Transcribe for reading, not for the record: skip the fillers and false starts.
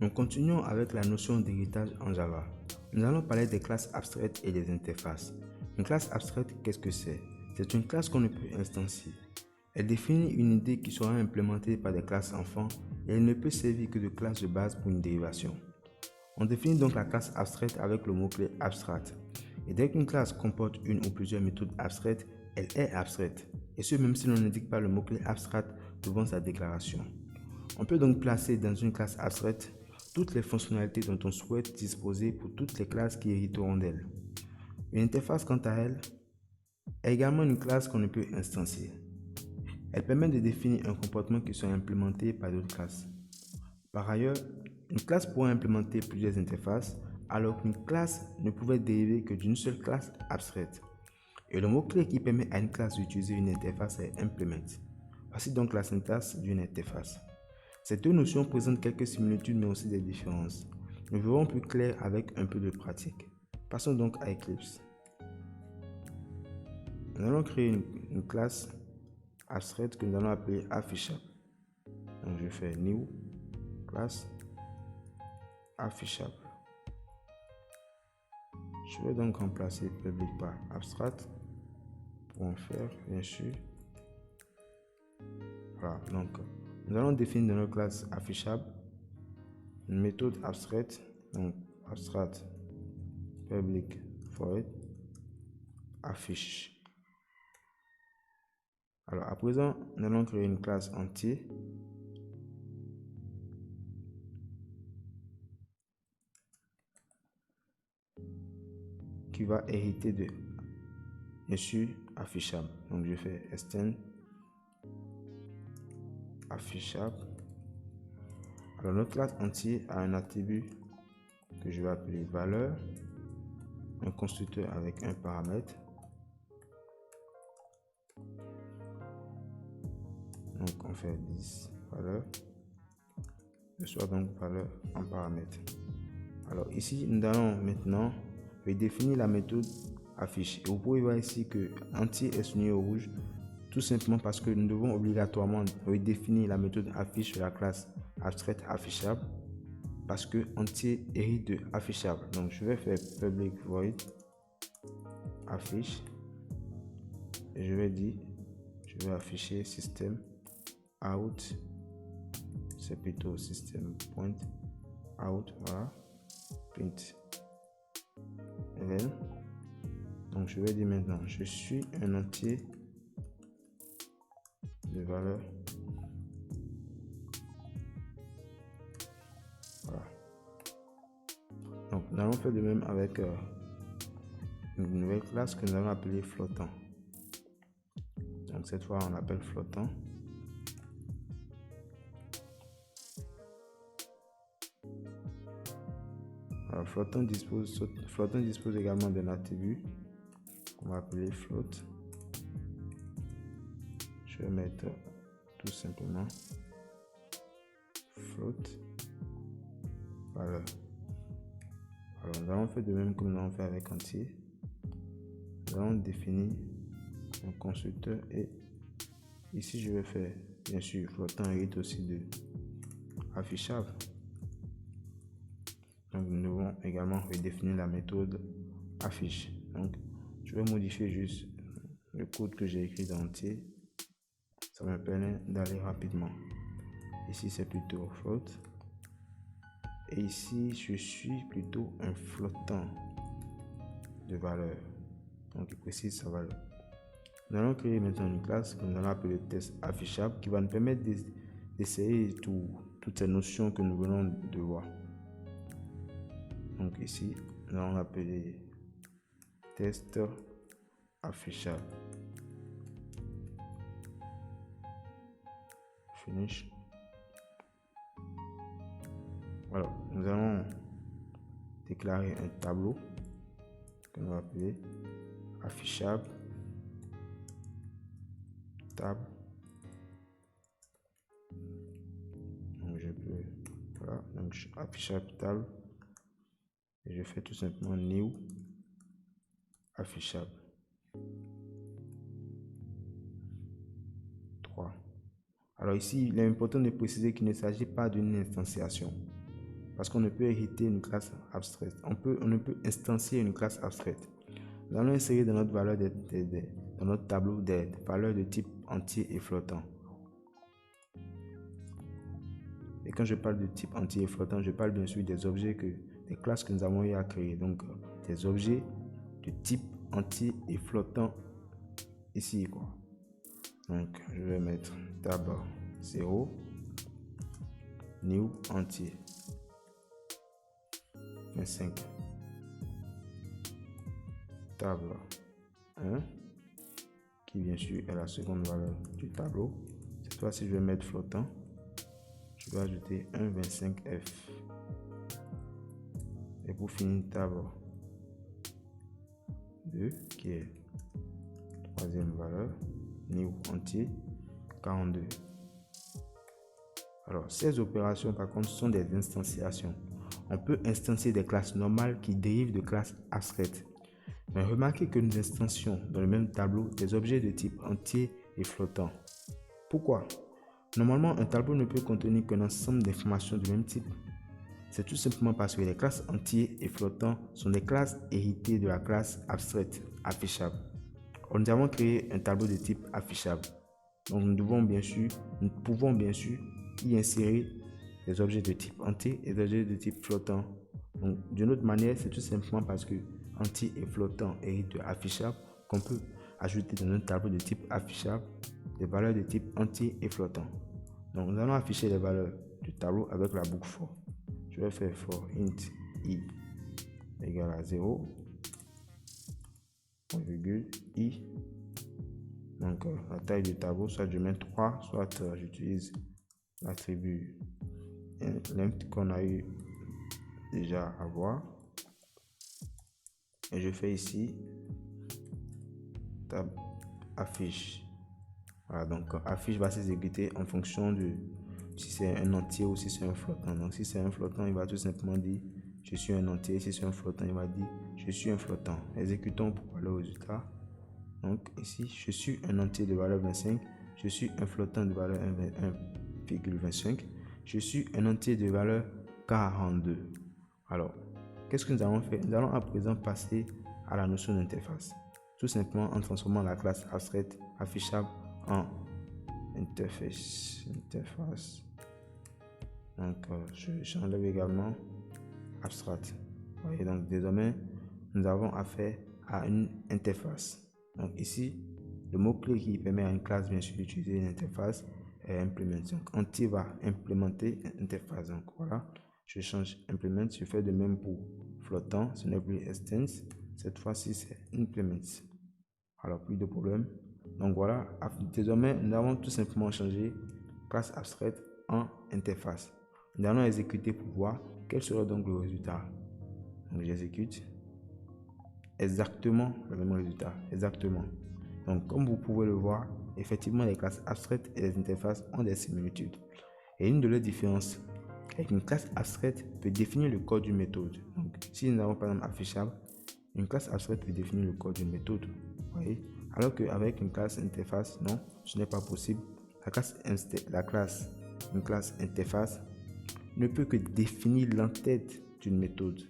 Nous continuons avec la notion d'héritage en Java. Nous allons parler des classes abstraites et des interfaces. Une classe abstraite, qu'est-ce que c'est? C'est une classe qu'on ne peut instancier. Elle définit une idée qui sera implémentée par des classes enfants et elle ne peut servir que de classe de base pour une dérivation. On définit donc la classe abstraite avec le mot-clé abstract. Et dès qu'une classe comporte une ou plusieurs méthodes abstraites, elle est abstraite. Et ce même si l'on n'indique pas le mot-clé abstract devant sa déclaration. On peut donc placer dans une classe abstraite toutes les fonctionnalités dont on souhaite disposer pour toutes les classes qui hériteront d'elle. Une interface, quant à elle, est également une classe qu'on ne peut instancier. Elle permet de définir un comportement qui sera implémenté par d'autres classes. Par ailleurs, une classe pourrait implémenter plusieurs interfaces, alors qu'une classe ne pouvait dériver que d'une seule classe abstraite. Et le mot-clé qui permet à une classe d'utiliser une interface est implement. Voici donc la syntaxe d'une interface. Ces deux notions présentent quelques similitudes mais aussi des différences. Nous verrons plus clair avec un peu de pratique. Passons donc à Eclipse. Nous allons créer une classe abstraite que nous allons appeler Affichable. Donc je fais New classe Affichable. Je vais donc remplacer public par abstract pour en faire bien sûr. Voilà, donc nous allons définir dans notre classe Affichable une méthode abstraite, donc abstract public void affiche. Alors à présent, nous allons créer une classe entier qui va hériter de bien sûr affichable. Donc je fais extend affichable. Alors notre classe entier a un attribut que je vais appeler valeur, un constructeur avec un paramètre. Donc on fait 10 valeur, soit donc valeur en paramètre. Alors ici nous allons maintenant redéfinir la méthode affiche. Et vous pouvez voir ici que entier est souligné au rouge, tout simplement parce que nous devons obligatoirement redéfinir la méthode affiche de la classe abstraite affichable, parce que entier hérite de affichable. Donc je vais faire public void affiche et je vais dire je vais afficher system out, c'est plutôt system point out, voilà, print event. Donc je vais dire maintenant je suis un entier de valeur. Voilà. Donc nous allons faire de même avec une nouvelle classe que nous allons appeler flottant. Donc cette fois on appelle flottant. Alors, flottant dispose également d'un attribut qu'on va appeler float. Je vais mettre tout simplement float valeur. Alors nous allons faire de même comme nous avons fait avec entier. Nous allons définir un constructeur et ici je vais faire bien sûr flottant hérite aussi de affichable. Donc nous devons également redéfinir la méthode affiche. Donc je vais modifier juste le code que j'ai écrit dans entier. Ça me permet d'aller rapidement. Ici c'est plutôt float. Et ici je suis plutôt un flottant de valeur. Donc il précise sa valeur. Nous allons créer maintenant une classe que nous allons appeler test affichable qui va nous permettre d'essayer toutes ces notions que nous venons de voir. Donc ici, nous allons l'appeler test affichable. Finish. Alors, nous allons déclarer un tableau que nous allons appeler affichable tab. Donc je peux, voilà, donc affichable tab. Et je fais tout simplement new affichable 3. Alors ici, il est important de préciser qu'il ne s'agit pas d'une instanciation. parce qu'on ne peut hériter une classe abstraite. On ne peut instancier une classe abstraite. Nous allons insérer dans notre valeur dans notre tableau des valeurs de type entier et flottant. Et quand je parle de type entier et flottant, je parle bien sûr des objets des classes que nous avons eu à créer. Donc, des objets de type entier et flottant ici, quoi. Donc, je vais mettre tab 0, new entier, 25, table 1, qui bien sûr est la seconde valeur du tableau. Cette fois-ci, je vais mettre flottant. Je vais ajouter un 25F. Et pour finir, table 2, qui est troisième valeur, new entier, 42. Alors, ces opérations, par contre, sont des instanciations. On peut instancier des classes normales qui dérivent de classes abstraites. Mais remarquez que nous instancions dans le même tableau des objets de type entier et flottant. Pourquoi? Normalement, un tableau ne peut contenir qu'un ensemble d'informations du même type. C'est tout simplement parce que les classes entiers et flottants sont des classes héritées de la classe abstraite affichable. Nous avons créé un tableau de type affichable. Donc nous pouvons bien sûr y insérer des objets de type entier et des objets de type flottant. Donc d'une autre manière, c'est tout simplement parce que entier et flottant héritent de affichable qu'on peut ajouter dans un tableau de type affichable des valeurs de type entier et flottant. Donc nous allons afficher les valeurs du tableau avec la boucle for. Je vais faire for int i égale à 0, virgule i. Donc la taille du tableau, soit je mets 3, soit j'utilise l'attribut length qu'on a eu déjà à voir. Et je fais ici tab affiche. Voilà, donc affiche va s'exécuter en fonction de si c'est un entier ou si c'est un flottant. Donc si c'est un flottant, il va tout simplement dire je suis un entier. Si c'est un flottant, il va dire je suis un flottant. Exécutons pour voir le résultat. Donc ici, je suis un entier de valeur 25. Je suis un flottant de valeur 1,25. Je suis un entier de valeur 42. Alors, qu'est-ce que nous allons faire? Nous allons à présent passer à la notion d'interface. Tout simplement en transformant la classe abstraite affichable en interface. Donc, j'enlève également abstract. Vous voyez, donc désormais, nous avons affaire à une interface. Donc ici, le mot-clé qui permet à une classe bien sûr d'utiliser une interface est implement. Donc entier va implémenter une interface. Donc voilà, je change implement, je fais de même pour flottant, ce n'est plus extends, cette fois-ci c'est implement. Alors plus de problème. Donc voilà, désormais nous avons tout simplement changé classe abstraite en interface. Nous allons exécuter pour voir quel sera donc le résultat. Donc j'exécute. Exactement le même résultat, exactement. Donc comme vous pouvez le voir, effectivement les classes abstraites et les interfaces ont des similitudes. Et une de leurs différences est qu'une classe abstraite peut définir le code d'une méthode. Donc si nous avons par exemple affichable, une classe abstraite peut définir le code d'une méthode. Vous voyez? Alors qu'avec une classe interface, non, ce n'est pas possible. Une classe interface ne peut que définir l'entête d'une méthode.